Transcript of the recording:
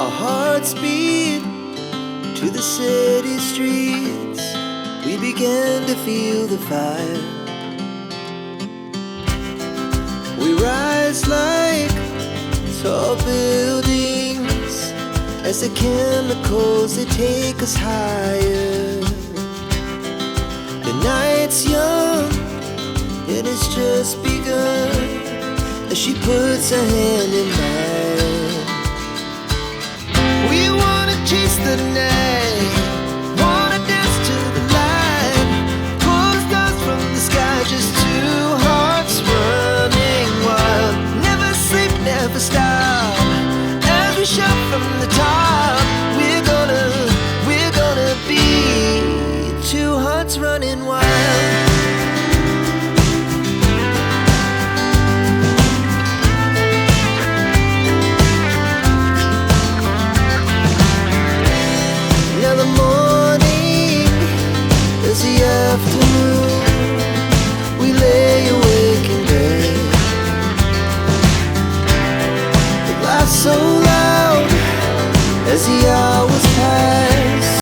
Our hearts beat to the city streets. We began to feel the fire. We rise like tall buildings as the chemicals, they take us higher. The night's young, it has just begun, as she puts her hand in mine. We wanna chase the night, wanna dance to the light, pull the stars from the sky, just two hearts running wild. Never sleep, never stop, as we shout from the top. We're gonna be two hearts running wild. Now the morning is the afternoon. We lay awake in bed. The laughs so loud as the